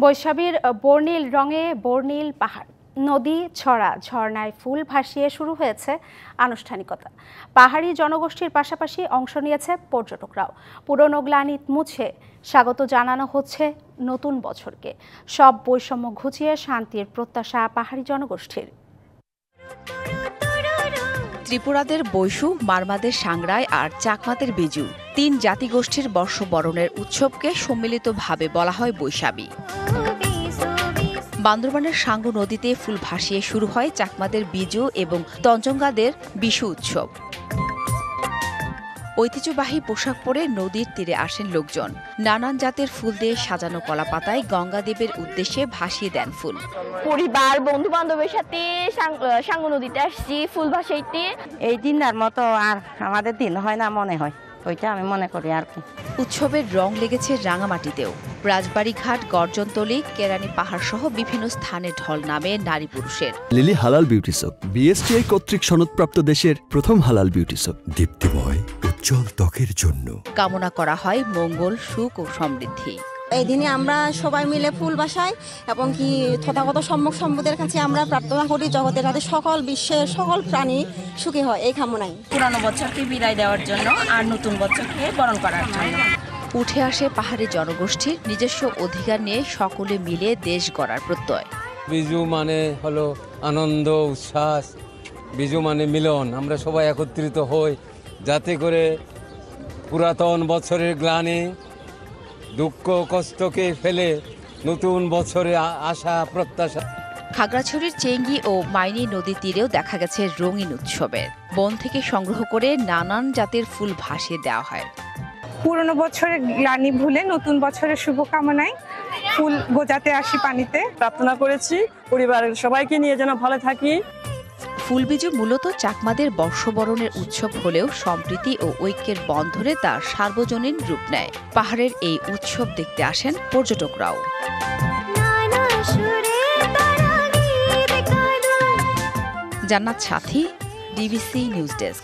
বৈশাখীর বর্ণিল রঙে বর্ণিল পাহাড়, নদী, ছড়া, ঝর্ণায় ফুল ভাসিয়ে শুরু হয়েছে আনুষ্ঠানিকতা। পাহাড়ি জনগোষ্ঠীর পাশাপাশি অংশ নিয়েছে পর্যটকরাও। পুরনো গ্লানি মুছে স্বাগত জানানো হচ্ছে নতুন বছরকে। সব বৈষম্য ঘুচিয়ে শান্তির প্রত্যাশা পাহাড়ি জনগোষ্ঠীর। ত্রিপুরাদের বৈশু, মারমাদের সাংরাই আর চাকমাদের বিজু, তিন জাতিগোষ্ঠীর বর্ষবরণের উৎসবকে সম্মিলিতভাবে বলা হয় বৈশাখী। বান্দরবানের সাঙ্গু নদীতে ফুল ভাসিয়ে শুরু হয় চাকমাদের বিজু এবং তঞ্চঙ্গাদের বিশু উৎসব। ঐতিহ্যবাহী পোশাক পরে নদীর তীরে আসেন লোকজন। নানান জাতের ফুল দিয়ে সাজানো কলাপাতায় গঙ্গাদেবের উদ্দেশ্যে ভাসিয়ে দেন ফুল। পরিবার, বন্ধু বান্ধবের সাথে সাঙ্গু নদীতে আসছি ফুল ভাসাইতে। এই দিনের মতো আর আমাদের দিন হয় না মনে হয়, ওইটা আমি মনে করি আর কি। উৎসবের রং লেগেছে রাঙামাটিতেও। রাজবাড়ী ঘাট, গর্জনতলী, কেরানি পাহাড় সহ বিভিন্ন স্থানে ঢল নামে নারী পুরুষের। লিলি হালাল বিউটি সোপ, বিএসটিআই কর্তৃক সনদপ্রাপ্ত দেশের প্রথম হালাল বিউটি সোপ। দীপ্তিময় উজ্জ্বল ত্বকের জন্য কামনা করা হয় মঙ্গল, সুখ ও সমৃদ্ধি। এই দিনে আমরা সবাই মিলে ফুল বাসাই এবং কি তথাগত সম্মুখ সম্বুদের কাছে আমরা প্রার্থনা করি জগতের যাতে সকল বিশ্বের সকল প্রাণী সুখী হয়, এই কামনাই। পুরানো বছরকে বিদায় দেওয়ার জন্য আর নতুন বছরকে বরণ করার জন্য উঠে আসে পাহাড়ি জনগোষ্ঠীর নিজস্ব অধিকার নিয়ে সকলে মিলে দেশ গড়ার প্রত্যয়। বিজু মানে হলো আনন্দ, উচ্ছ্বাস। বিজু মানে মিলন। আমরা সবাই একত্রিত হই যাতে করে পুরাতন বছরের গ্লানি, দুঃখ, কষ্টকে ফেলে নতুন বছরে আশা, প্রত্যাশা। খাগড়াছড়ির চেঙ্গি ও মাইনি নদী তীরেও দেখা গেছে রঙিন উৎসবের। বন থেকে সংগ্রহ করে নানান জাতের ফুল ভাসিয়ে দেওয়া হয়। পুরনো বছরের গ্লানি ভুলে নতুন বছরের শুভকামনায় ফুল গোজাতে আসি পানিতে। প্রার্থনা করেছি পরিবারের সবাইকে নিয়ে যেন ভালো থাকি। ফুলবিজু মূলত চাকমাদের বর্ষবরণের উৎসব হলেও সম্প্রীতি ও ঐক্যের বন্ধনে তার সার্বজনীন রূপ নেয়। পাহাড়ের এই উৎসব দেখতে আসেন পর্যটকরাও। জান্নাত সাথী, ডিবিসি নিউজ ডেস্ক।